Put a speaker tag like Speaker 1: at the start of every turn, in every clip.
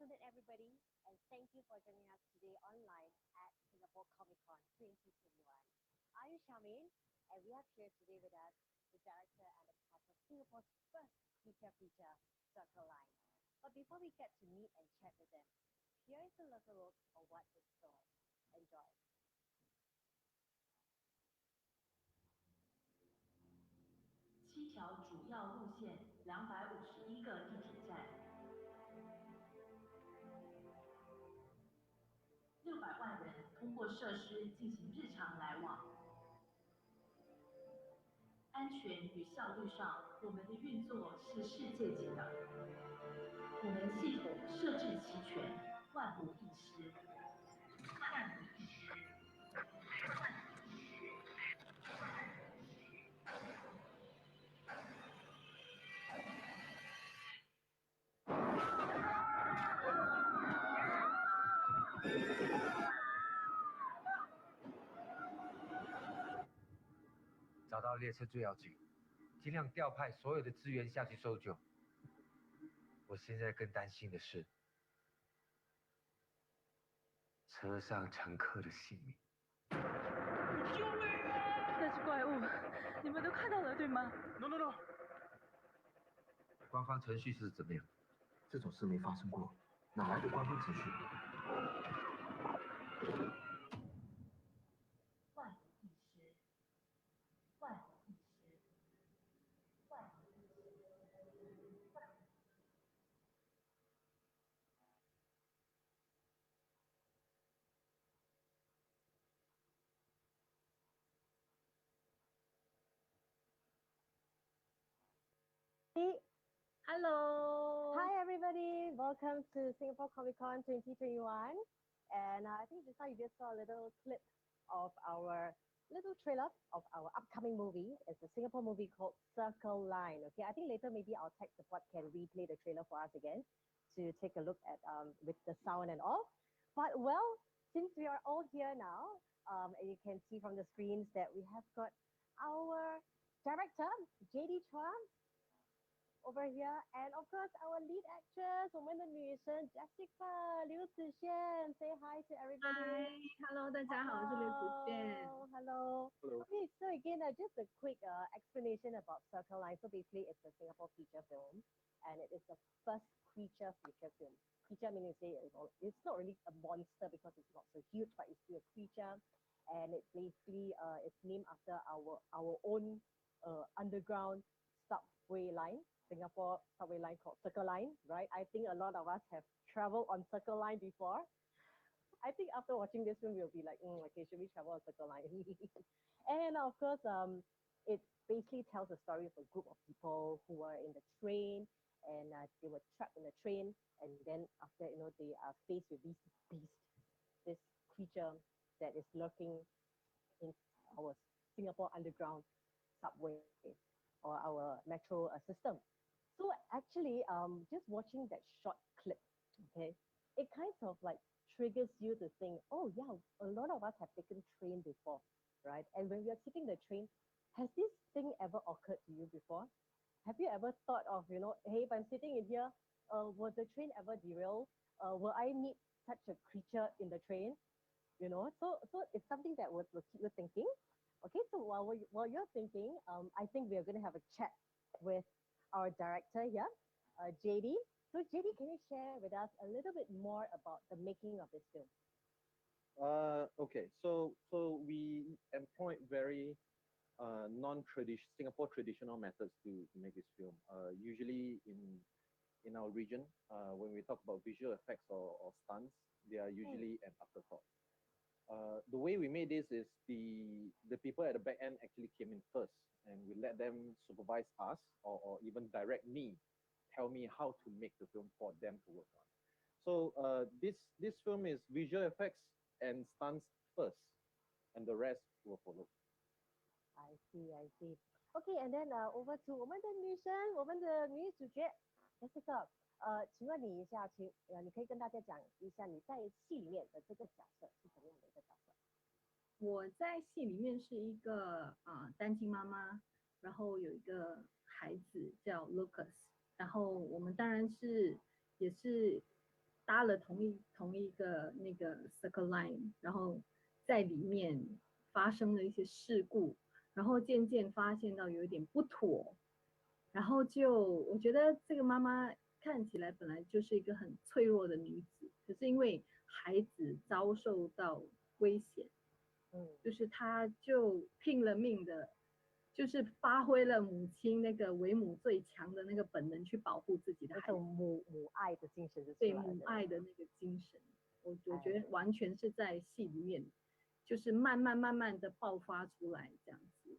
Speaker 1: afternoon, everybody, and thank you for joining us today online at Singapore Comic Con 2021. I'm Shamin, and we have here today with us the director and the cast of Singapore's first feature, Circle Line. But before we get to meet and chat with them, here is a look of what's in store. Enjoy.
Speaker 2: 7条主要路线，251个地铁站，600万人通过设施进行日常来往。安全与效率上，我们的运作是世界级的。我们系统设置齐全，万无一失。万无一失。
Speaker 3: 找到列车最要紧，尽量调派所有的资源下去搜救。我现在更担心的是车上乘客的性命。
Speaker 4: 救命啊！
Speaker 5: 那是怪物，你们都看到了对吗
Speaker 4: ？No。
Speaker 3: 官方程序是怎么样？
Speaker 6: 这种事没发生过，哪来的官方程序？
Speaker 2: 万无一失，万无一失，万无一失。
Speaker 1: Hello. Hi, everybody. Welcome to Singapore Comic Con 2021. And I think just now you just saw a little clip of our little trailer of our upcoming movie. It's a Singapore movie called Circle Line. Okay, I think later maybe our tech support can replay the trailer for us again to take a look at with the sound and all. But well, since we are all here now, and you can see from the screens that we have got our director, JD Chua, over here, and of course our lead actress, 我们的女神 Jessica Liu. Say hi to everybody.
Speaker 5: Hi，Hello， 大家好，我是刘子健。
Speaker 1: Hello. Okay, so again, just a quick explanation about Circle Line. So basically, it's a Singapore feature film, and it is the first creature feature film. Creature meaning say it's not really a monster because it's not so huge, but it's still a creature, and it's basically it's named after our own underground subway line. Singapore subway line called Circle Line, right? I think a lot of us have traveled on Circle Line before. I think after watching this film, we'll be like, okay, should we travel on Circle Line? And of course, it basically tells the story of a group of people who were in the train, and they were trapped in the train, and then after, they are faced with this beast, this creature that is lurking in our Singapore underground subway or our metro system. So actually, just watching that short clip, okay, it kind of like triggers you to think, oh yeah, a lot of us have taken train before, right? And when we are taking the train, has this thing ever occurred to you before? Have you ever thought of, hey, if I'm sitting in here, will the train ever derail? Will I meet such a creature in the train? So it's something that will keep you thinking. Okay, so while you're thinking, I think we're going to have a chat with our director here, JD. So JD, can you share with us a little bit more about the making of this film?
Speaker 6: Okay, so we employed very Singapore traditional methods to make this film. Usually in our region, when we talk about visual effects or stunts, they are usually an afterthought. The way we made this is the people at the back end actually came in first, and we let them supervise us or even direct me, tell me how to make the film for them to work on. So this film is visual effects and stunts first, and the rest will follow.
Speaker 1: I see. Okay, and then over to 我们的女神，我们的女主角 Jessica。请问你一下，你可以跟大家讲一下你在戏里面的这个角色是什么样的一个角色？
Speaker 5: 我在戏里面是一个单亲妈妈，然后有一个孩子叫 Lucas，然后我们当然也是搭了同一个那个 circle line，然后在里面发生了一些事故，然后渐渐发现到有一点不妥，然后我觉得这个妈妈看起来本来就是一个很脆弱的女子，可是因为孩子遭受到危险，就是她就拼了命的，就是发挥了母亲那个为母最强的那个本能去保护自己的孩子，
Speaker 1: 那种母爱的精神是
Speaker 5: 对母爱的那个精神，我觉得完全是在戏里面，就是慢慢的爆发出来这样子。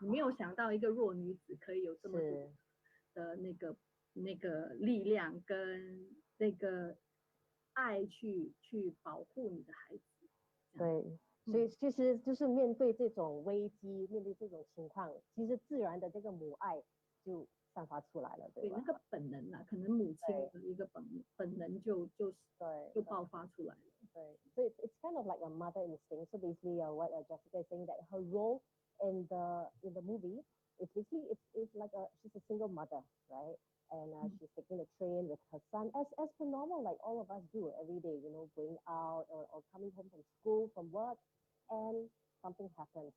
Speaker 5: 你没有想到一个弱女子可以有这么多的那个力量跟那个爱去保护你的孩子。
Speaker 1: 对，所以其实就是面对这种危机，面对这种情况，其实自然的这个母爱就散发出来了，对吧？
Speaker 5: 对，那个本能啊，可能母亲的一个本能就爆发出来了。
Speaker 1: 对，so it's kind of like a mother instinct. So basically, what Jessica is saying that her role in the movie is basically it's like she's a single mother, right? And she's taking the train with her son as per normal, like all of us do every day, you know, going out or coming home from school, from work, and something happens.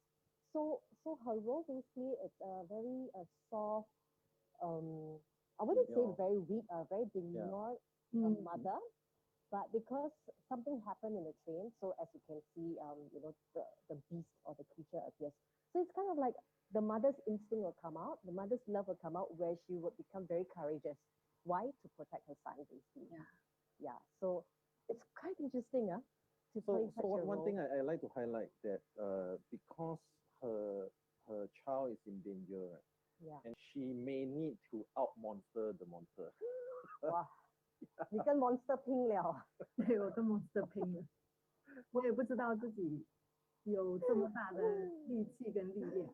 Speaker 1: So her role basically it's a very soft, I wouldn't say very weak, very demure mother, but because something happened in the train, so as you can see, you know, the beast or the creature appears. So it's kind of like the mother's instinct will come out, the mother's love will come out, where she would become very courageous. Why? To protect her son, basically. Yeah. So it's quite interesting, to play such a
Speaker 6: one
Speaker 1: role.
Speaker 6: thing I like to highlight that because her child is in danger, and she may need to out monster the monster.
Speaker 1: 哇，你跟 monster 拼了。
Speaker 5: 对，我跟 monster 拼了，我也不知道自己有这么大的力气跟力量。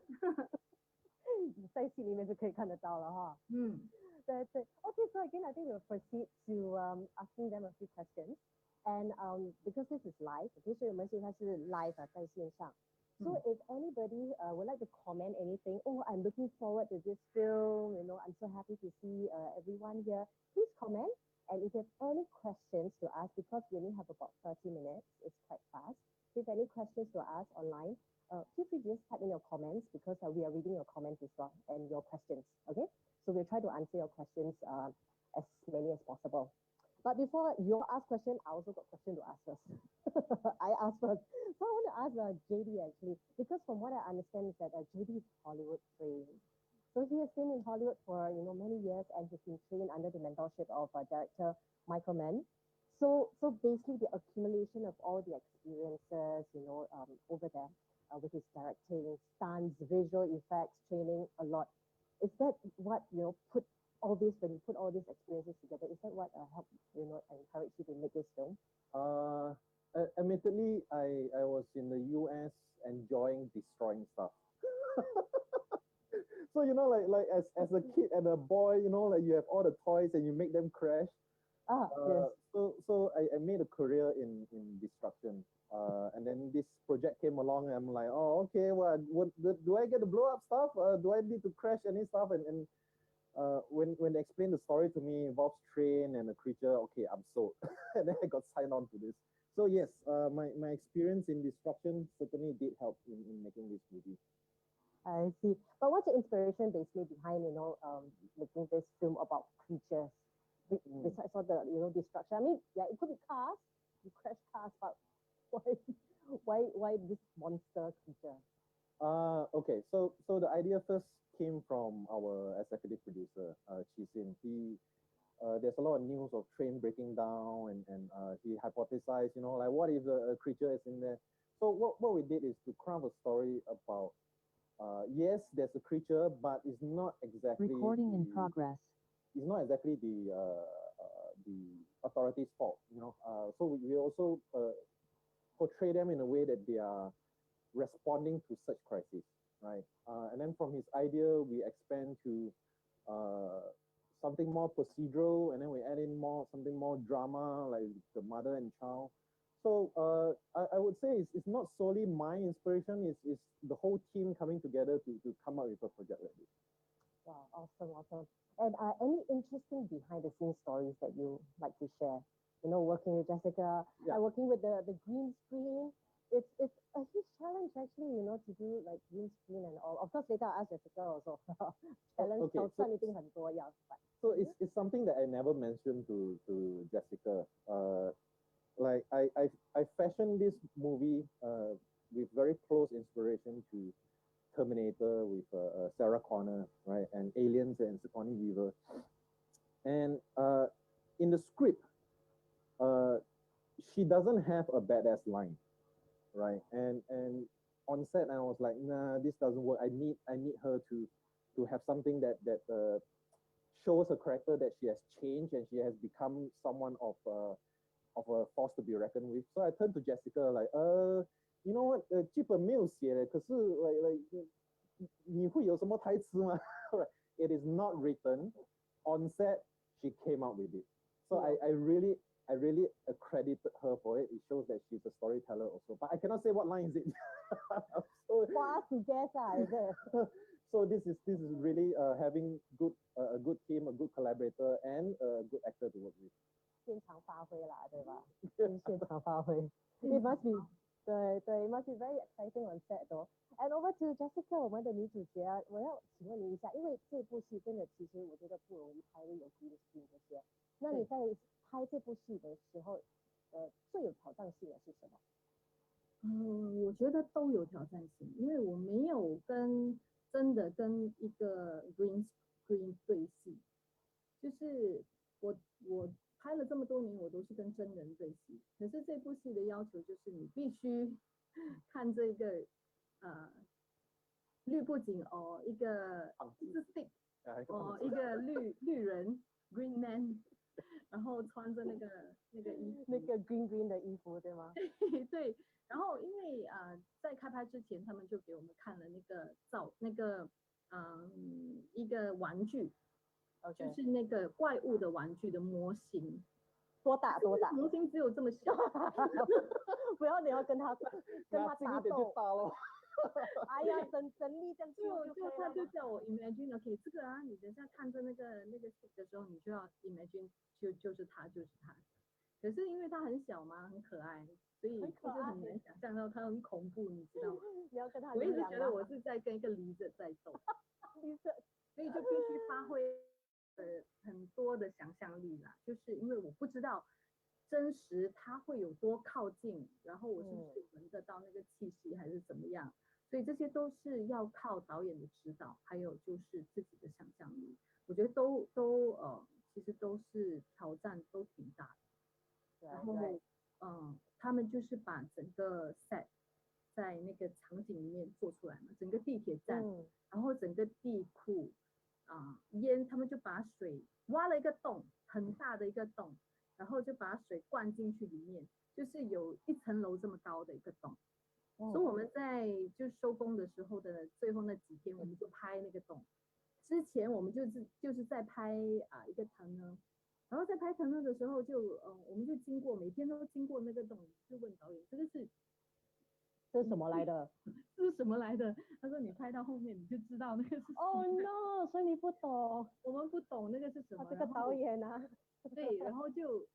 Speaker 1: 在戏里面就可以看得到了哈。对。Okay, so again, I think we'll proceed to asking them a few questions. And because this is live, okay, 所以我们现在是 live 在线上。So if anybody would like to comment anything, oh, I'm looking forward to this film, you know, I'm so happy to see everyone here, please comment. And if you have any questions to ask, because we only have about 30 minutes, it's quite fast. If any questions to ask online, feel free to just type in your comments, because we are reading your comments as well and your questions, okay? So we'll try to answer your questions as many as possible. But before you ask question, I also got question to ask first. I asked first. So I want to ask JD actually, because from what I understand is that JD is Hollywood trained. So he has been in Hollywood for, you know, many years, and he's been trained under the mentorship of director Michael Mann. So basically the accumulation of all the experiences, you know, over there with his directing, stunts, visual effects, training, a lot. Is that what, you know, when you put all these experiences together, is that what helped, you know, encourage you to make this film?
Speaker 6: Admittedly, I was in the US enjoying destroying stuff. So, you know, like as a kid and a boy, you know, like you have all the toys and you make them crash.
Speaker 1: Yes.
Speaker 6: So I made a career in destruction. And then this project came along and I'm like, oh, okay, what do I get to blow up stuff? Do I need to crash any stuff? And when they explained the story to me, involves train and a creature, okay, I'm sold. And then I got signed on to this. So yes, my experience in destruction certainly did help in making this movie.
Speaker 1: I see. But what's the inspiration basically behind, you know, making this film about creatures? Besides all the, you know, destruction. I mean, yeah, it could be cars. You crash cars, but why this monster creature?
Speaker 6: Okay, so the idea first came from our executive producer, Chi Sin. There's a lot of news of train breaking down, and he hypothesized, you know, like what if a creature is in there? So what we did is to craft a story about, yes, there's a creature, but it's not exactly
Speaker 7: recording in progress.
Speaker 6: It's not exactly the authorities' fault, you know. So we also portray them in a way that they are responding to such crises, right? And then from his idea, we expand to something more procedural, and then we add in something more drama, like the mother and child. So I would say it's not solely my inspiration, it's the whole team coming together to come up with a project like this.
Speaker 1: Wow, awesome. And any interesting behind the scenes stories that you like to share? working with Jessica, working with the green screen. It's a huge challenge actually, to do like green screen and all. Of course, later I'll ask Jessica also. Challenge,
Speaker 6: Okay, so-
Speaker 1: 挑战一定很多要
Speaker 6: So it's something that I never mentioned to Jessica. Like I fashioned this movie with very close inspiration to Terminator with Sarah Connor, right, and Aliens and Sigourney Weaver. And in the script, she doesn't have a badass line, right? And on set, I was like, nah, this doesn't work. I need her to have something that shows her character that she has changed and she has become someone of a force to be reckoned with. So I turned to Jessica like, you know what? 剧本没有写的，可是 like 你会有什么台词吗？ It is not written. On set, she came up with it. So I really accredited her for it. It shows that she's a storyteller also. But I cannot say what line is it. So,
Speaker 1: for us to guess, is it?
Speaker 6: So this is really having a good team, a good collaborator, and a good actor to work with.
Speaker 1: 现场发挥啦，对吧？现场发挥。It must be 对， it must be very exciting on set though. And over to Jessica， 我们的女主角，我要请问你一下，因为这部戏真的其实我觉得不容易拍的，有 green screen 这些。那你在拍这部戏的时候，最有挑战性的是什么？
Speaker 5: 我觉得都有挑战性，因为我没有真的跟一个 green screen 对戏，就是我拍了这么多年，我都是跟真人对戏。可是这部戏的要求就是你必须看这个绿布景哦，一个 stick 哦，一个绿人 green man， 然后穿着那个衣服，
Speaker 1: 那个 green 的衣服，对吗？
Speaker 5: 对。然后因为在开拍之前，他们就给我们看了一个玩具，就是那个怪物的玩具的模型。
Speaker 1: 多大？
Speaker 5: 模型只有这么小。
Speaker 1: 不要你要跟他打斗。
Speaker 6: 大咯。
Speaker 1: 哎呀，整力这样
Speaker 5: 就他就叫我 imagine OK 这个啊，你等下看着那个 stick 的时候，你就要 imagine 就是他。可是因为他很小嘛，很可爱，所以就是很难想象到他很恐怖，你知道吗？
Speaker 1: 你要跟他，
Speaker 5: 我一直觉得我是在跟一个狸子在斗，所以就必须发挥很多的想象力啦。就是因为我不知道真实它会有多靠近，然后我是不是闻得到那个气息还是怎么样，所以这些都是要靠导演的指导，还有就是自己的想象力。我觉得都其实都是挑战，都挺大的。然后他们就是把整个 set 在那个场景里面做出来嘛，整个地铁站，然后整个地库烟，他们就把水挖了一个洞，很大的一个洞，然后就把水灌进去里面，就是有1层楼这么高的一个洞。所以我们在就收工的时候的最后那几天，我们就拍那个洞。之前我们就是在拍一个tunnel。然后在拍tunnel的时候我们就每天都经过那个洞，就问导演这是什么来的？这是什么来的？他说你拍到后面你就知道那个是什么。
Speaker 1: Oh no！ 所以你不懂，
Speaker 5: 我们不懂那个是什么。
Speaker 1: 这个导演啊，
Speaker 5: 对，然后就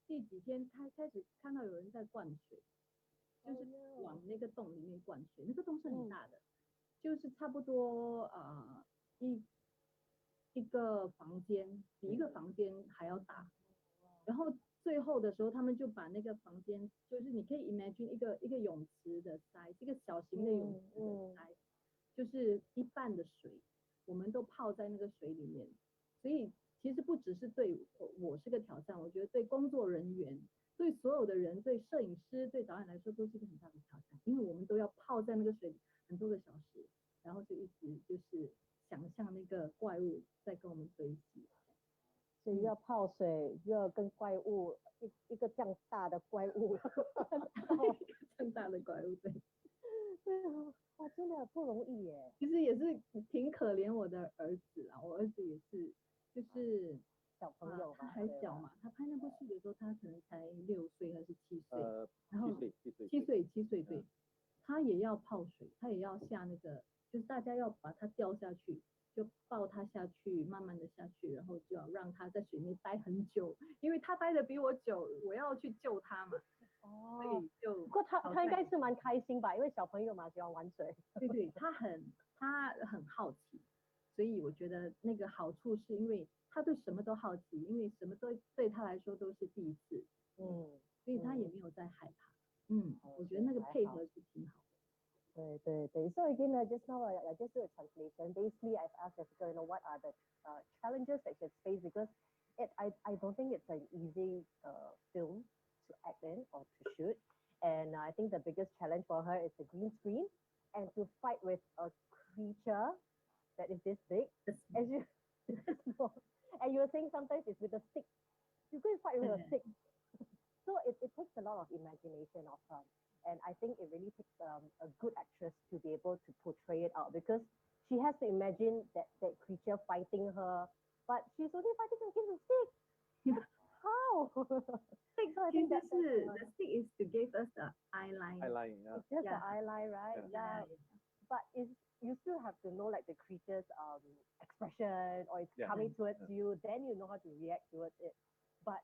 Speaker 5: 第几天开始看到有人在灌水，就是往那个洞里面灌水，那个洞是很大的，就是差不多一个房间比一个房间还要大，然后最后的时候他们就把那个房间，就是你可以 imagine 一个泳池的size，一个小型的泳池的size，就是一半的水，我们都泡在那个水里面。所以其实不只是对我是个挑战，我觉得对工作人员，对所有的人，对摄影师，对导演来说都是一个很大的挑战，因为我们都要泡在那个水里很多个小时，然后就一直就是想象那个怪物在跟我们对戏，
Speaker 1: 所以要泡水，又要跟怪物一个这样大的怪物，
Speaker 5: 这样大的怪物，对，
Speaker 1: 哇，真的不容易耶。
Speaker 5: 其实也是挺可怜我的儿子啊，我儿子也是，就是
Speaker 1: 小朋友
Speaker 5: 他还小嘛，他拍那部戏的时候他可能才6岁还是7岁，然后7岁对，他也要泡水，他也要下那个就是大家要把它掉下去，就抱它下去，慢慢的下去，然后就要让它在水面待很久，因为它待的比我久，我要去救它嘛，所
Speaker 1: 哦，
Speaker 5: 以就
Speaker 1: 不过他
Speaker 5: 好
Speaker 1: 他应该
Speaker 5: 在
Speaker 1: 是蛮开心吧，因为小朋友嘛喜欢玩水。
Speaker 5: 对对，他很好奇，所以我觉得那个好处是因为他对什么都好奇，因为什么都对他来说都是第一次，
Speaker 1: 嗯，
Speaker 5: 所以他也没有在害怕。我觉得那个配合是挺好的。
Speaker 1: 对。So again, just now I just do a translation. Basically, I've asked Jessica, what are the challenges that she has faced because I don't think it's an easy film to act in or to shoot. And I think the biggest challenge for her is the green screen and to fight with a creature that is this big. As you and you were saying sometimes it's with a stick. You go and fight with a stick. So it takes a lot of imagination of her. And I think it really takes a good actress to be able to portray it out because she has to imagine that creature fighting her, but she's only fighting against a stick. How?
Speaker 5: Stick
Speaker 1: So I
Speaker 5: 其
Speaker 1: think
Speaker 5: 实
Speaker 1: that's
Speaker 5: 是 the stick is to give us the eyeline.
Speaker 6: Eyeline, yeah.
Speaker 1: it's just the
Speaker 5: Yeah.
Speaker 1: eyeline, right?
Speaker 6: Yeah.
Speaker 1: But you still have to know like the creature's expression or it's
Speaker 6: Yeah.
Speaker 1: coming towards
Speaker 6: Yeah.
Speaker 1: you, then you know how to react towards it. But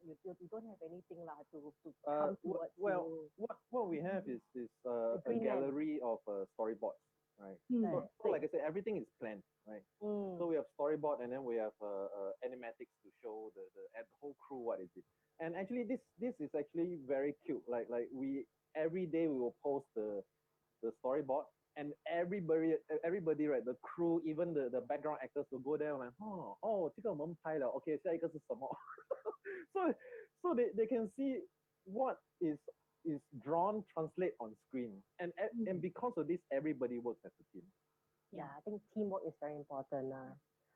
Speaker 1: you don't have anything to come towards
Speaker 6: well,
Speaker 1: you.
Speaker 6: what we have is a
Speaker 1: green man.
Speaker 6: gallery of storyboards, right?
Speaker 5: Right.
Speaker 6: So like I said, everything is planned, right? So we have storyboard and then we have animatics to show the whole crew what is it. And actually this is actually very cute. Like we every day we will post the storyboard and everybody right, the crew, even the background actors will go there and like,这个我们拍了 OK 下一个是什么 so they can see what is drawn translate on screen and because of this everybody works as a team.
Speaker 1: Yeah, I think teamwork is very important.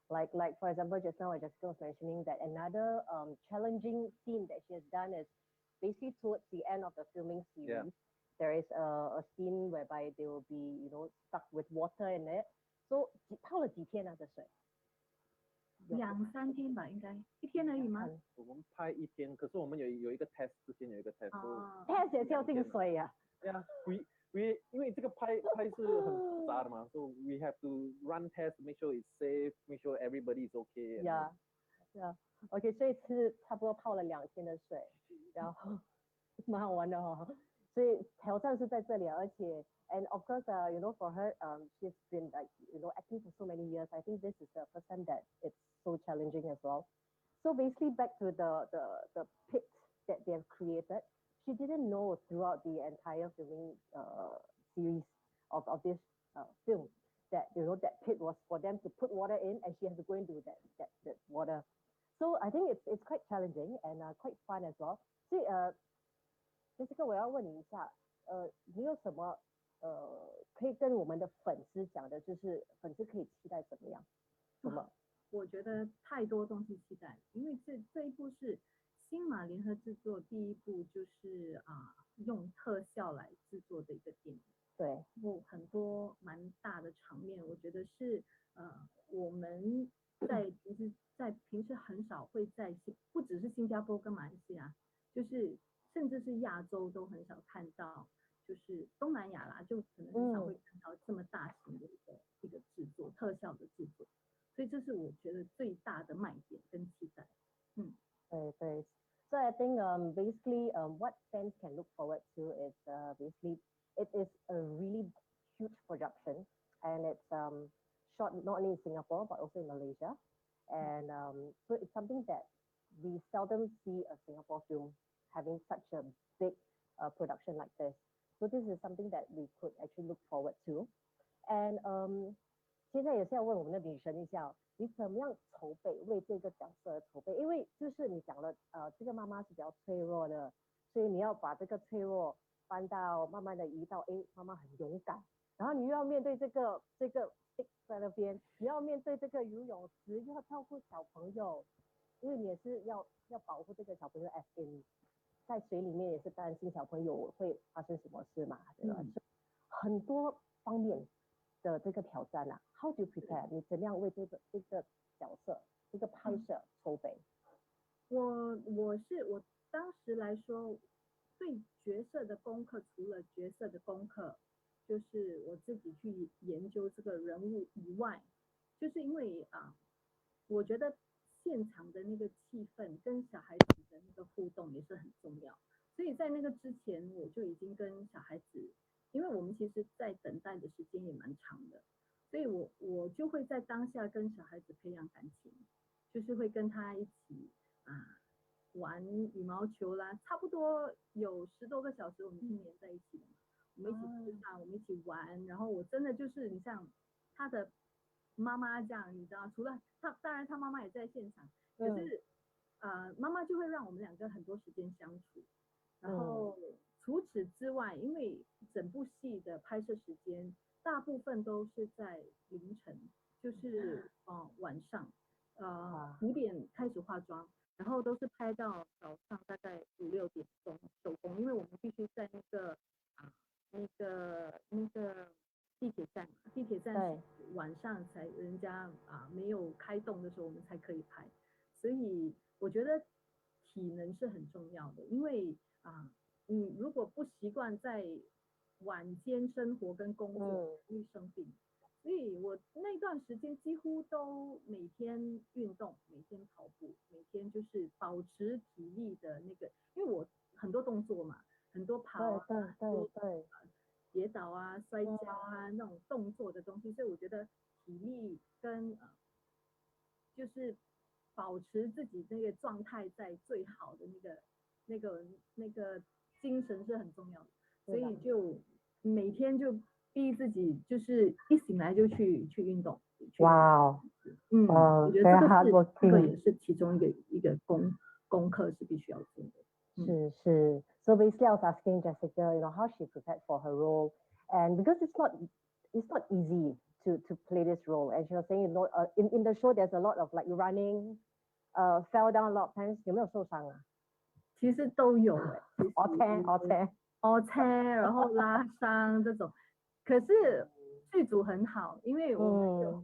Speaker 1: Like for example, just now Jessica was mentioning that another challenging scene that she has done is basically towards the end of the filming series.
Speaker 6: Yeah.
Speaker 1: There is a scene whereby they will be stuck with water in it. So 泡了几天啊这水
Speaker 5: 2-3天吧，应该一天而已吗？
Speaker 6: 我们拍一天，可是我们有一个 test， 之前有一个 test，
Speaker 1: ？test 也是要进水啊。
Speaker 6: Yeah, we 因为这个拍是很复杂的嘛 ，so we have to run test, make sure it's safe, make sure everybody is okay.
Speaker 1: Yeah. OK， 所以是差不多泡了2天的水，然后蛮好玩的哈。所以挑战是在这里，而且 and of course, for her, she's been like acting for so many years. I think this is the first time that it's so challenging as well. So basically, back to the pit that they have created, she didn't know throughout the entire filming series of this film that that pit was for them to put water in, and she has to go into that water. So I think it's quite challenging and quite fun as well. 所以Jessica， 我要问你一下，你有什么可以跟我们的粉丝讲的，就是粉丝可以期待怎么样？什么？
Speaker 5: 我觉得太多东西期待，因为这一部是新马联合制作第一部，就是用特效来制作的一个电影。
Speaker 1: 对，
Speaker 5: 很多蛮大的场面，我觉得是我们在平时很少会在不只是新加坡跟马来西亚，就是甚至是亚洲都很少看到，就是东南亚啦，就可能很少会看到这么大型的一个制作，特效的制作，所以这是我觉得最大的卖点跟期待。
Speaker 1: 对。So I think basically what fans can look forward to is basically it is a really huge production and it's shot not only in Singapore but also in Malaysia. And so it's something that we seldom see a Singapore film having such a big production like this. So this is something that we could actually look forward to. And 现在也是要问我们的女神一下，你怎么样筹备为这个角色筹备？因为就是你讲了，这个妈妈是比较脆弱的，所以你要把这个脆弱搬到慢慢的移到，妈妈很勇敢，然后你又要面对这个 stick 在那边，你要面对这个游泳池，又要照顾小朋友，因为你也是要保护这个小朋友 ，as in 在水里面也是担心小朋友会发生什么事嘛，对吧？很多方面的这个挑战啊 ，How do you prepare？ 你怎么样为这个角色、这个拍摄筹备？
Speaker 5: 我当时来说，对角色的功课，除了角色的功课，就是我自己去研究这个人物以外，就是因为我觉得现场的那个气氛跟小孩子的那个互动也是很重要，所以在那个之前我就已经跟小孩子，因为我们其实在等待的时间也蛮长的，所以我就会在当下跟小孩子培养感情，就是会跟他一起玩羽毛球啦，差不多有10多个小时，我们是黏在一起的嘛。我们一起吃饭，我们一起玩，然后我真的就是你像他的妈妈这样，你知道，除了他，当然他妈妈也在现场，可是妈妈就会让我们2个很多时间相处，然后除此之外，因为整部戏的拍摄时间大部分都是在凌晨，就是晚上5点开始化妆，然后都是拍到早上大概5、6点钟收工，因为我们必须在那个地铁站是晚上才人家没有开动的时候我们才可以拍，所以我觉得体能是很重要的，因为你如果不习惯在晚间生活跟工作，容易生病。所以我那段时间几乎都每天运动，每天跑步，每天就是保持体力的那个，因为我很多动作嘛，很多跑对，跌倒啊、摔跤啊那种动作的东西，所以我觉得体力跟就是保持自己那个状态在最好的那个精神是很重要的，所以就每天就逼自己，就是一醒来就去运动。
Speaker 1: 哇哦，
Speaker 5: 我觉得这个也是其中一个功课是必须要做的。
Speaker 1: 是。So basically, I was asking Jessica, how she prepared for her role, and because it's not easy to play this role, and she was saying, in the show there's a lot of like running, fell down a lot of times. 有没有受伤啊？
Speaker 5: 其实都有
Speaker 1: OK，
Speaker 5: 然后拉伤这种，可是剧组很好，因为我们有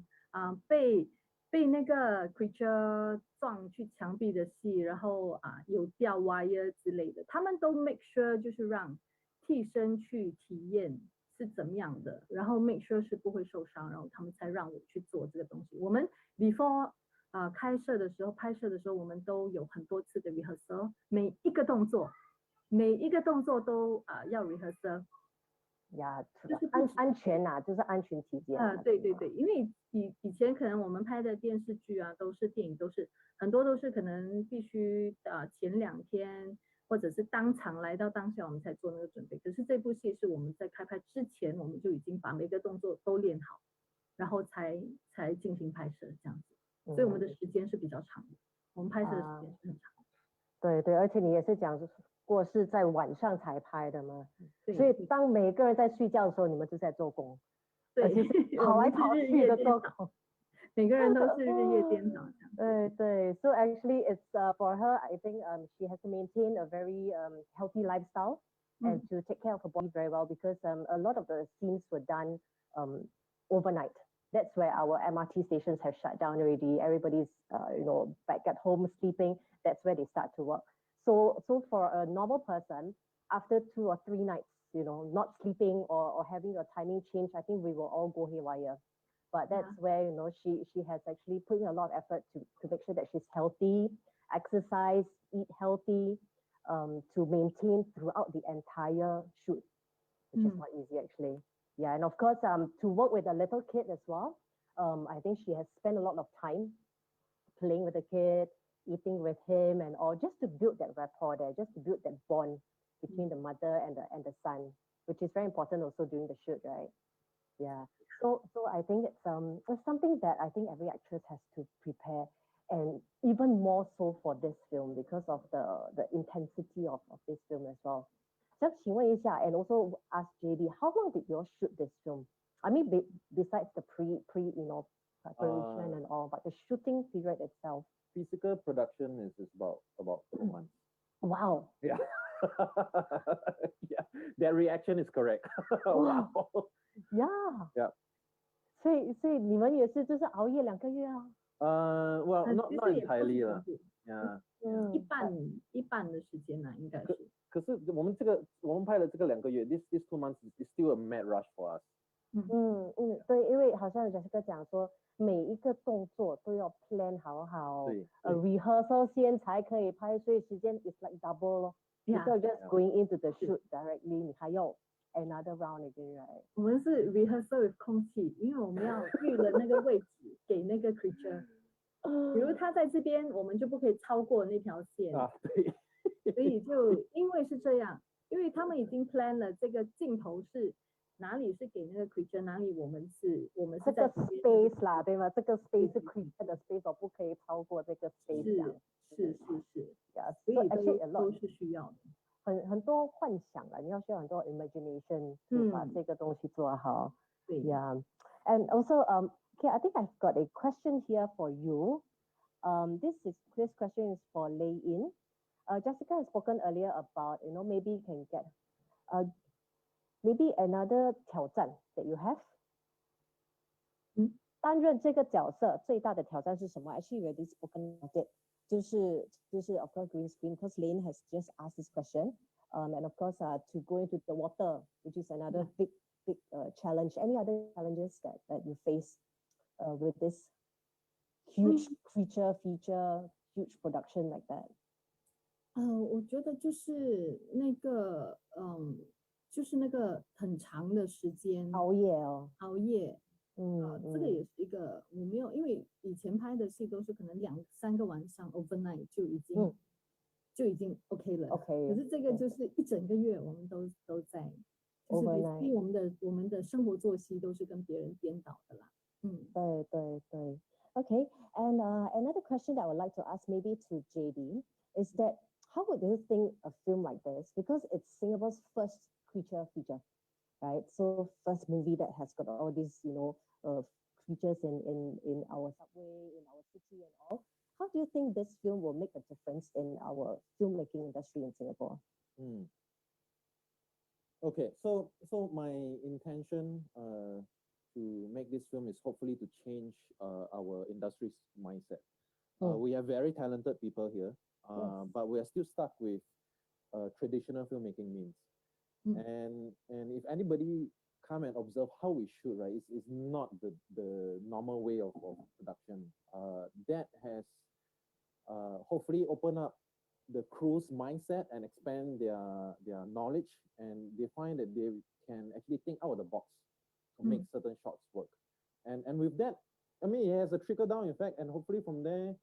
Speaker 5: 被那个 creature 撞去墙壁的戏，然后有掉 wire 之类的，他们都 make sure 就是让替身去体验是怎么样的，然后 make sure 是不会受伤，然后他们才让我去做这个东西。我们 before拍摄的时候，我们都有很多次的 rehearsal， 每一个动作都要 rehearsal。
Speaker 1: 呀，就是安全呐，就是安全起见。
Speaker 5: 对，因为以前可能我们拍的电视剧电影都是很多都是可能必须前2天或者是当场来到当下我们才做那个准备，可是这部戏是我们在开拍之前我们就已经把每个动作都练好，然后才进行拍摄这样子，所以我们的时间是比较长的，我们拍摄的时间是很长的。
Speaker 1: 对，而且你也是讲过是在晚上才拍的嘛，所以当每个人在睡觉的时候，你们就在做工，
Speaker 5: 对，
Speaker 1: 跑来跑去的做工，
Speaker 5: 每个人都是日夜颠倒。
Speaker 1: 对 ，so actually it's for her, I think she has to maintain a very healthy lifestyle and to take care of her body very well because a lot of the scenes were done overnight. That's where our MRT stations have shut down already. Everybody's back at home sleeping. That's where they start to work. So for a normal person, after 2 or 3 nights, not sleeping or having a timing change, I think we will all go haywire. But that's where, she has actually put in a lot of effort to make sure that she's healthy, exercise, eat healthy, to maintain throughout the entire shoot, which is not easy actually. Yeah, and of course, to work with a little kid as well, I think she has spent a lot of time playing with the kid, eating with him and all, just to build that rapport there, just to build that bond between the mother and the son, which is very important also during the shoot, right? Yeah. So I think it's something that I think every actress has to prepare, and even more so for this film because of the intensity of this film as well. 想请问一下 and also ask JB, how long did you all shoot this film? I mean, besides the preparation and all, but the shooting period itself.
Speaker 6: Physical production is about 4 months.
Speaker 1: Wow.
Speaker 6: Yeah. Yeah, that reaction is correct. Wow.
Speaker 1: Yeah. 所以你们也是就是熬夜2个月啊
Speaker 6: ？Well, not entirely 了。Yeah.
Speaker 5: 一半的时间呢，应该是。
Speaker 6: 可是我们拍了这个2个月，this 2 months is still a mad rush for us。
Speaker 1: 对，因为好像 Jessica 讲说，每一个动作都要 plan 好，
Speaker 6: 对
Speaker 1: rehearsal 先才可以拍，所以时间 is like double 咯。Instead of just going into the shoot directly，你还要 another round again，right？
Speaker 5: 我们是 rehearsal with 空气，因为我们要预了那个位置给那个 creature。比如他在这边，我们就不可以超过那条线。
Speaker 6: 对。
Speaker 5: 所以就因为是这样，因为他们已经 plan 了这个镜头是哪里是给那个 creature， 哪里我们是
Speaker 1: 这个 space 啦，对吗？这个 space 是 creature 的 space， 我不可以超过这个 space。
Speaker 5: 是，
Speaker 1: 所以
Speaker 5: 都是需要的。
Speaker 1: 很多幻想了，你要需要很多 imagination 去把这个东西做好。
Speaker 5: 对
Speaker 1: ，Yeah. And also, okay, I think I've got a question here for you. This question is for Lei Yin. Jessica has spoken earlier about, maybe you can get, maybe another 挑战 that you have. 担任这个角色最大的挑战是什么 ？Actually, we already spoken about it. 就是 of course green screen, because Lane has just asked this question. And of course, to go into the water, which is another big challenge. Any other challenges that you face with this huge creature feature, huge production like that?
Speaker 5: 我觉得就是那个很长的时间
Speaker 1: 熬夜。
Speaker 5: 这个也是一个我没有，因为以前拍的戏都是可能2-3个晚上 overnight 就已经 OK 了。可是这个就是一整个月我们都在，就是因为我们的生活作息都是跟别人颠倒的啦。
Speaker 1: 对。Okay, and another question that I would like to ask maybe to JD is that how would you think a film like this, because it's Singapore's first creature feature, right? So first movie that has got all these, creatures in our subway, in our city and all. How do you think this film will make a difference in our filmmaking industry in Singapore?
Speaker 6: Okay, so my intention to make this film is hopefully to change our industry's mindset. We have very talented people here, but we are still stuck with traditional filmmaking means. And if anybody come and observe how we shoot, right, it's not the normal way of production. That has hopefully opened up the crew's mindset and expand their knowledge, and they find that they can actually think out of the box to make certain shots work. And with that, I mean, it has a trickle down effect, and hopefully from there,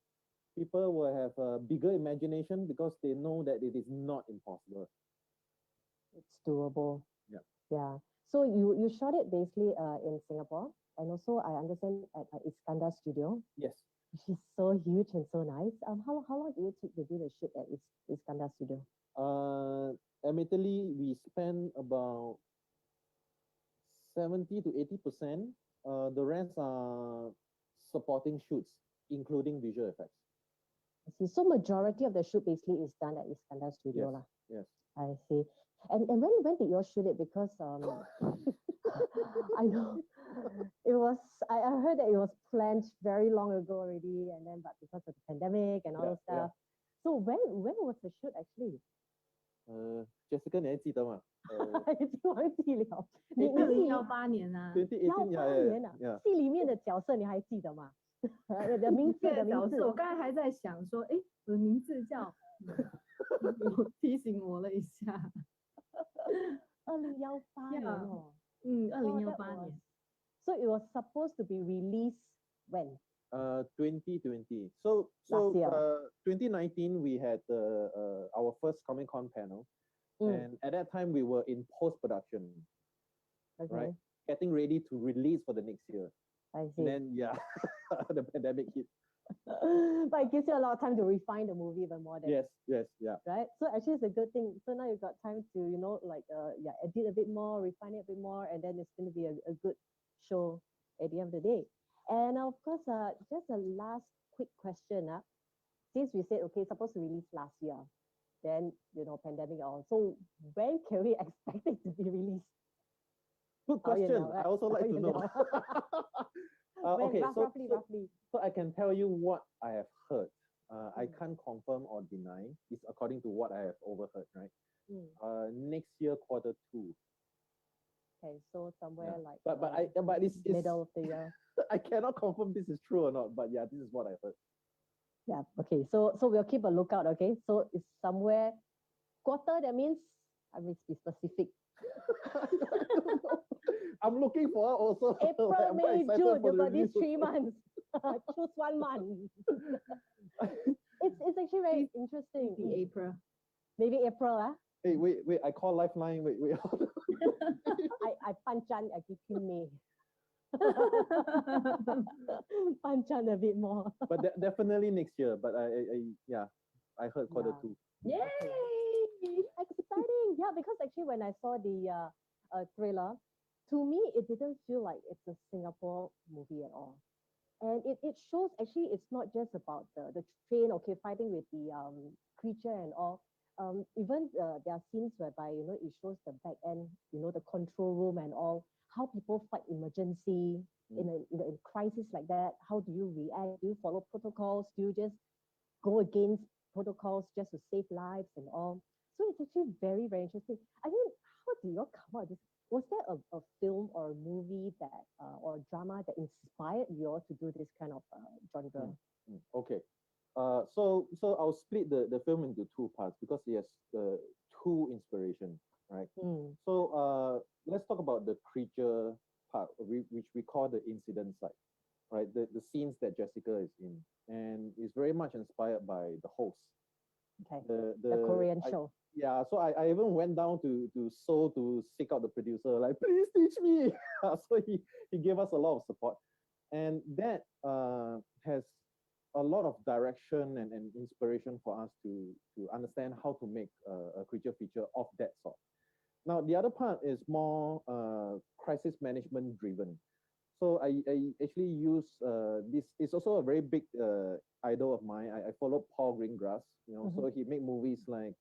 Speaker 6: people will have a bigger imagination because they know that it is not impossible.
Speaker 1: It's doable.
Speaker 6: Yeah.
Speaker 1: So you shot it basically in Singapore, and also I understand at Iskandar Studio.
Speaker 6: Yes.
Speaker 1: Which is so huge and so nice. How long did it take to do the shoot at Iskandar Studio?
Speaker 6: Admittedly, we spent about 70 to 80%. The rest are supporting shoots, including visual effects.
Speaker 1: I see. So majority of the shoot basically is done at Iskandar Studio lah.
Speaker 6: Yes.
Speaker 1: I see. And when did you all shoot it? Because I know it was. I heard that it was planned very long ago already, and then but because of the pandemic and all that stuff. So when was the shoot actually?
Speaker 6: Jessica, 你还记得吗？
Speaker 1: 已经忘记了。你
Speaker 5: 2018年啊
Speaker 6: 2018
Speaker 1: 年啊，戏里面的角色你还记得吗？的名字，
Speaker 5: 我刚才还在想说，哎，我的名字叫，有提醒我了一下。
Speaker 1: 2018年哦。
Speaker 5: 2018年。
Speaker 1: So it was supposed to be released when?
Speaker 6: 2020. So 2019 we had our first Comic Con panel, and at that time we were in post production, right? Getting ready to release for the next year.
Speaker 1: I see.
Speaker 6: And then the pandemic hit.
Speaker 1: But it gives you a lot of time to refine the movie even more.
Speaker 6: Yes, yeah.
Speaker 1: Right. So actually, it's a good thing. So now you've got time to edit a bit more, refine it a bit more, and then it's going to be a good show at the end of the day. And of course, just a last quick question. Since we said, okay, supposed to release last year, then, pandemic all. So when can we expect it to be released?
Speaker 6: Good question. I also like to know. Okay,
Speaker 1: roughly.
Speaker 6: So I can tell you what I have heard. I can't confirm or deny. It's according to what I have overheard, right? Next year, quarter 2.
Speaker 1: Okay, so somewhere like
Speaker 6: But it's
Speaker 1: middle of the year.
Speaker 6: I cannot confirm this is true or not, but yeah, this is what I heard.
Speaker 1: Yeah, okay. So we'll keep a lookout, okay? So it's somewhere quarter, that means I mean be specific.
Speaker 6: I'm looking for also.
Speaker 1: April,
Speaker 6: I'm quite
Speaker 1: May,
Speaker 6: excited
Speaker 1: June.
Speaker 6: for
Speaker 1: You've
Speaker 6: the
Speaker 1: got these
Speaker 6: release
Speaker 1: 3 months. Choose 1 month. It's actually very interesting.
Speaker 5: Maybe April.
Speaker 1: Maybe April, huh?
Speaker 6: Hey, wait, I call Lifeline. Wait.
Speaker 1: I panchan, I give him May. Panchan a bit more.
Speaker 6: But definitely next year. But I heard quarter 2.
Speaker 5: Yay!
Speaker 1: Exciting. Yeah, because actually when I saw the trailer, to me it didn't feel like it's a Singapore movie at all. And it shows actually it's not just about the train, okay, fighting with the creature and all. Even there are scenes whereby, it shows the back end, the control room and all, how people fight emergency in a crisis like that. How do you react? Do you follow protocols? Do you just go against protocols just to save lives and all? So it's actually very, very interesting. I mean, how do you all come out with this? Was there a film or a movie that or a drama that inspired you all to do this kind of genre?
Speaker 6: Okay. So I'll split the film into 2 parts because it has 2 inspiration, right? So let's talk about the creature part, which we call the incident side, right? The scenes that Jessica is in, and it's very much inspired by the host.
Speaker 1: Okay. The Korean show.
Speaker 6: Yeah, so I even went down to Seoul to seek out the producer, like, please teach me. So he gave us a lot of support, and that has a lot of direction and inspiration for us to understand how to make a creature feature of that sort. Now, the other part is more crisis management driven. So I actually use this. It's also a very big idol of mine. I follow Paul Greengrass, so he made movies like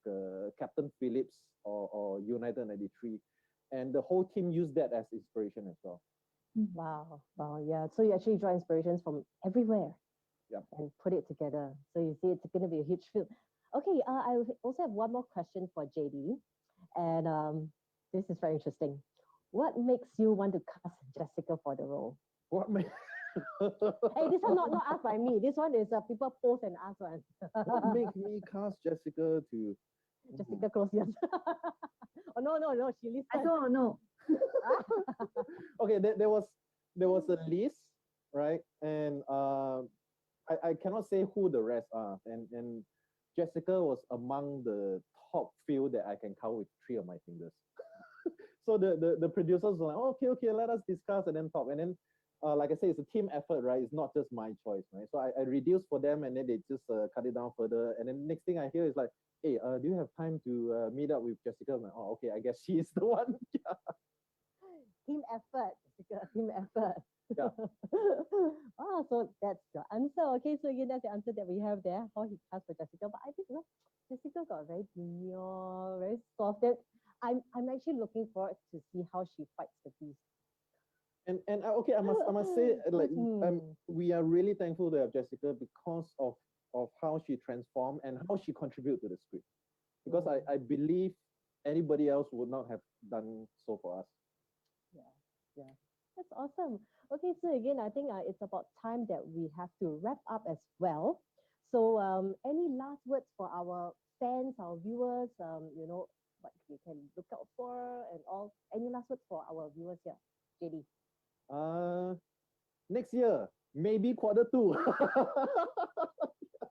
Speaker 6: Captain Phillips or United 93, and the whole team used that as inspiration as well.
Speaker 1: Wow, yeah. So you actually draw inspirations from everywhere.
Speaker 6: Yeah.
Speaker 1: And put it together. So you see, it's going to be a huge film. Okay, I also have one more question for JD, and this is very interesting. What makes you want to cast Jessica for the role?
Speaker 6: What makes
Speaker 1: Hey, this one not asked by me. This one is people post and ask one.
Speaker 6: what makes me cast Jessica to
Speaker 1: Jessica, close ears. Oh no, she listened.
Speaker 5: I don't know.
Speaker 6: Okay, there was a list, right? And I cannot say who the rest are, and Jessica was among the top few that I can count with 3 of my fingers. So the producers were like, oh, okay, let us discuss and then talk. And then, like I say, it's a team effort, right? It's not just my choice, right? So I reduced for them, and then they just cut it down further. And then next thing I hear is like, hey, do you have time to meet up with Jessica? I'm like, oh, okay, I guess she is the one.
Speaker 1: Team effort, Jessica, team effort.
Speaker 6: Yeah.
Speaker 1: So that's your answer. Okay, so again, that's the answer that we have there. How he cast for Jessica. But I think Jessica got very demure, very soft. I'm actually looking forward to see how she fights the beast.
Speaker 6: And okay, I must say, like, we are really thankful to have Jessica because of how she transformed and how she contributed to the script. Because I believe anybody else would not have done so for us.
Speaker 1: Yeah. That's awesome. Okay, so again, I think it's about time that we have to wrap up as well. So any last words for our fans, our viewers, what you can look out for and all? Any last words for our viewers here, JD?
Speaker 6: Next year, maybe quarter 2.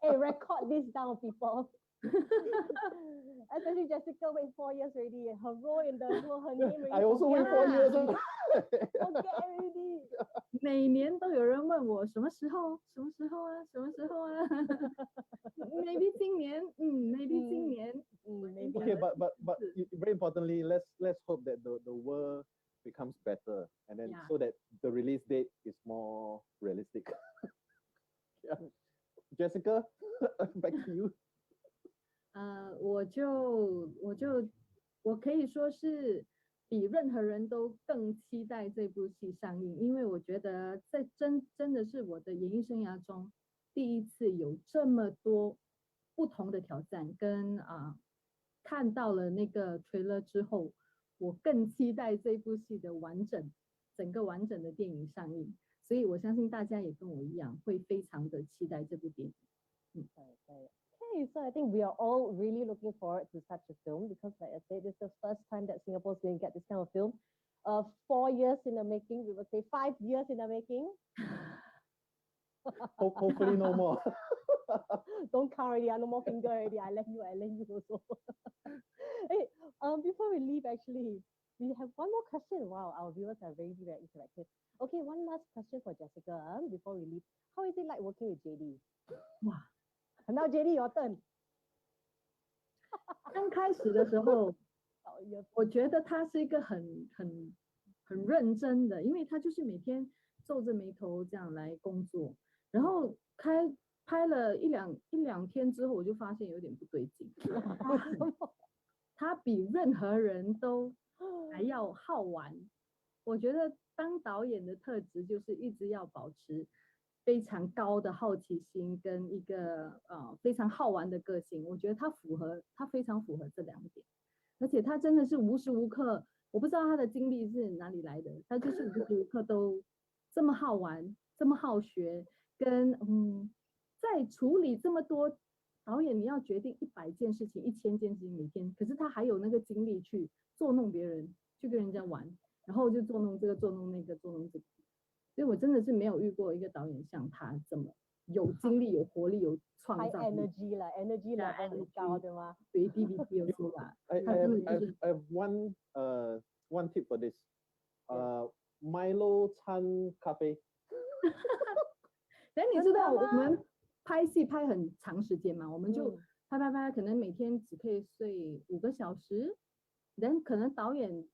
Speaker 1: Hey, record this down, people. Especially Jessica wait 4 years already. Her role in the role, her name already.
Speaker 6: I also wait 4 years.
Speaker 1: Forget already.
Speaker 5: 每年都有人问我什么时候啊？Maybe 今年，maybe 今年。
Speaker 1: Maybe.
Speaker 6: Okay, but very importantly, let's hope that the world becomes better, and then so that the release date is more realistic. Yeah. Jessica, back to you.
Speaker 5: 我可以说是比任何人都更期待这部戏上映，因为我觉得在真的是我的演艺生涯中第一次有这么多不同的挑战，跟看到了那个 trailer 之后，我更期待这部戏的整个完整的电影上映。所以我相信大家也跟我一样，会非常的期待这部电影。
Speaker 1: Okay, so I think we are all really looking forward to such a film because, like I said, this is the first time that Singapore is going to get this kind of film. 4 years in the making, we would say 5 years in the making.
Speaker 6: Hopefully no more.
Speaker 1: Don't count already, no more finger already. I lend you also. Hey, before we leave, actually, we have one more question. Wow, our viewers are very, very interactive. Okay, one last question for Jessica before we leave. How is it like working with JD?
Speaker 5: Wow.
Speaker 1: Now JD, your turn.
Speaker 5: 刚开始的时候，我觉得他是一个很认真的，因为他就是每天皱着眉头这样来工作，然后拍了一两天之后，我就发现有点不对劲。他比任何人都还要好玩。我觉得当导演的特质就是一直要保持非常高的好奇心跟一个非常好玩的个性。我觉得他非常符合这两点，而且他真的是无时无刻，我不知道他的精力是哪里来的，他就是无时无刻都这么好玩，这么好学，跟在处理这么多导演，你要决定100件事情、1000件事情每天，可是他还有那个精力去捉弄别人，去跟人家玩，然后就捉弄这个、捉弄那个、捉弄这个。所以我真的是没有遇过一个导演像他这么有精力、有活力、有创造力。
Speaker 1: energy 啦 ，energy level 很高，对吗？
Speaker 5: 对 ，DVD 有出来。
Speaker 6: I have one tip for this. Milo 掺咖啡。
Speaker 5: 但你知道我们拍戏拍很长时间嘛，我们就拍，可能每天只可以睡5个小时，但可能导演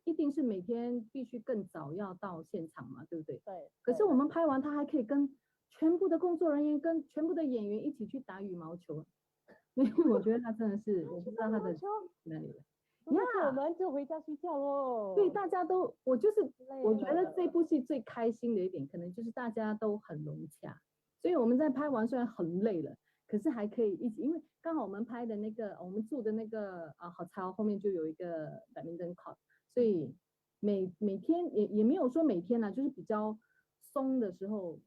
Speaker 5: 一定是每天必须更早要到现场嘛，对不对？
Speaker 1: 对。
Speaker 5: 可是我们拍完，他还可以跟全部的工作人员、跟全部的演员一起去打羽毛球，所以我觉得他真的是，我不知道他的哪里来。
Speaker 1: 我们就回家睡觉喽。
Speaker 5: 对，大家都，我觉得这部戏最开心的一点，可能就是大家都很融洽。所以我们在拍完虽然很累了，可是还可以一起，因为刚好我们拍的那个，我们住的那个好超后面就有一个badminton court，所以每天也没有说每天啦，就是比较松的时候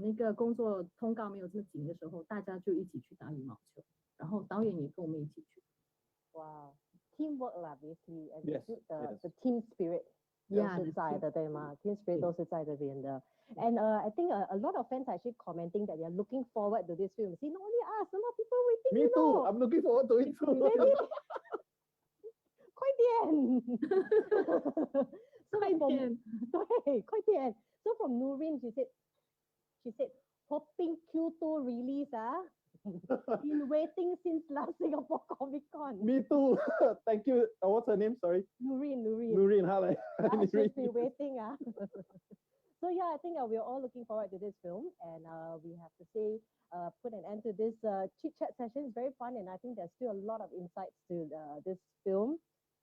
Speaker 5: 那个工作通告没有这么紧的时候，大家就一起去打羽毛球，然后导演也跟我们一起去。
Speaker 1: 哇。Teamwork 啦 basically and
Speaker 6: yes,
Speaker 1: the team spirit 都是在的，对吗？ Team spirit 都是在这边的。And I think a lot of fans are actually commenting that they are looking forward to this film. See, not only us, a lot of people waiting.
Speaker 6: Me too. I'm looking forward to it too.
Speaker 1: 快点！对，快点。So from Nurin, she said, hoping Q2 release been waiting since last Singapore Comic Con.
Speaker 6: Me too. Thank you. What's her name? Sorry.
Speaker 1: Nurin.
Speaker 6: Hi.
Speaker 1: She's been waiting. So yeah, I think we're all looking forward to this film, and we have to say, put an end to this chit chat session. It's very fun, and I think there's still a lot of insights to this film.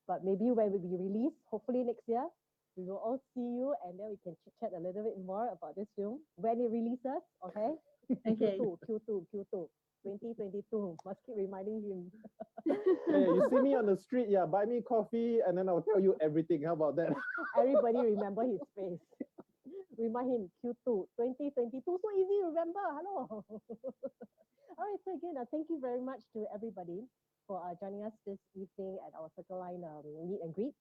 Speaker 1: But maybe when we release, hopefully next year, we will all see you, and then we can chit chat a little bit more about this film when it releases. Okay.
Speaker 5: Okay.
Speaker 1: Q2. 2022. Must keep reminding him.
Speaker 6: Hey, you see me on the street, yeah, buy me coffee, and then I'll tell you everything. How about that?
Speaker 1: Everybody remember his face. Remind him Q2 2022. So easy to remember. Hello. All right. So again, thank you very much to everybody for joining us this evening at our Circle Line meet and greet.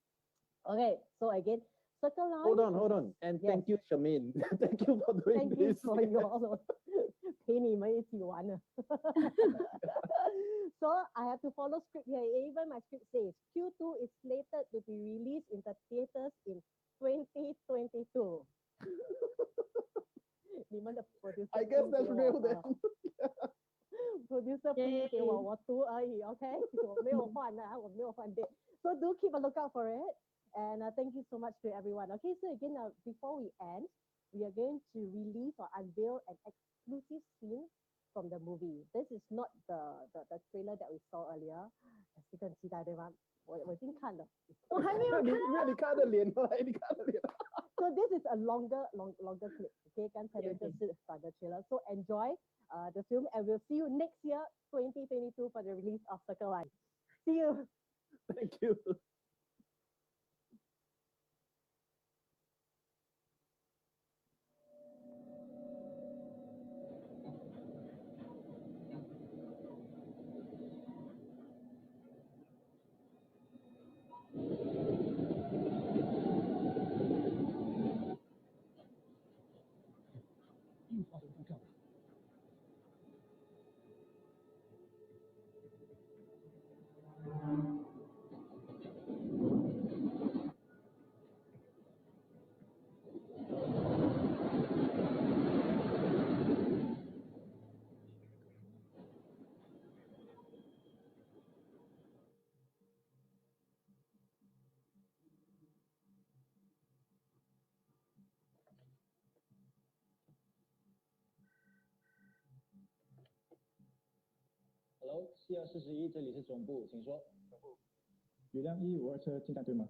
Speaker 1: Okay. So again, Circle Line.
Speaker 6: Hold on. And yes. Thank you, Charmaine. Thank you for doing
Speaker 1: this.
Speaker 6: Thank
Speaker 1: you for your 陪你们一起玩了。So I have to follow script here. Even my script says Q2 is slated to be released in the theaters in 2022. 你们的 producer
Speaker 6: I guess that's real then.
Speaker 1: Producer 批给我读而已 ，OK？ 我没有换啊，我没有换 date. So do keep a lookout for it. And thank you so much to everyone. Okay, so again, before we end, we are going to release or unveil an exclusive scene from the movie. This is not the trailer that we saw earlier. 是更期待对吗？我已经看了，
Speaker 5: 我还没有看。
Speaker 6: 你看的脸，你看的脸。
Speaker 1: So this is a longer clip. Okay, 刚才那个是短的 trailer. So enjoy the film, and we'll see you next year, 2022, for the release of Circle Line. See you.
Speaker 6: Thank you.
Speaker 7: Hello， C241，这里是总部，请说。总部，有辆152车进站对吗？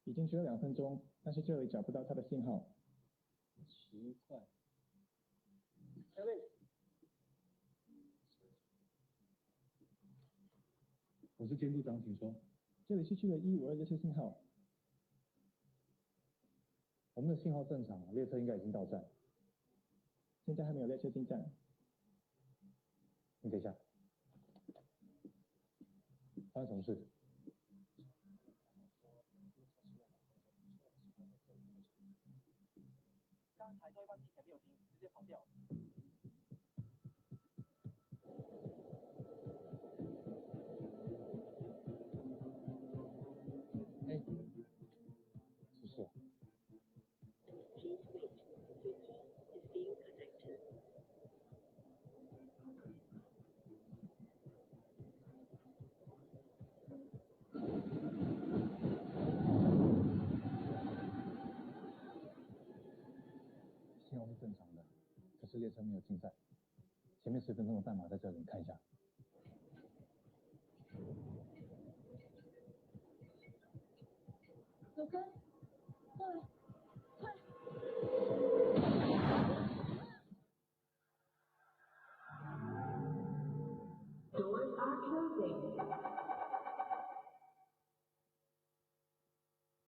Speaker 7: 已经去了2分钟，但是这里找不到它的信号。奇怪。我是监督长，请说。这里失去了152热车信号。我们的信号正常，列车应该已经到站。现在还没有列车进站。你等一下，发生什么事？刚才多一班地铁没有停，直接跑掉。哎，出事了。信号是正常的，可是列车没有进站。前面10分钟的代码在这里，你看一下。
Speaker 2: 走开，过来，快！ Doors are closing.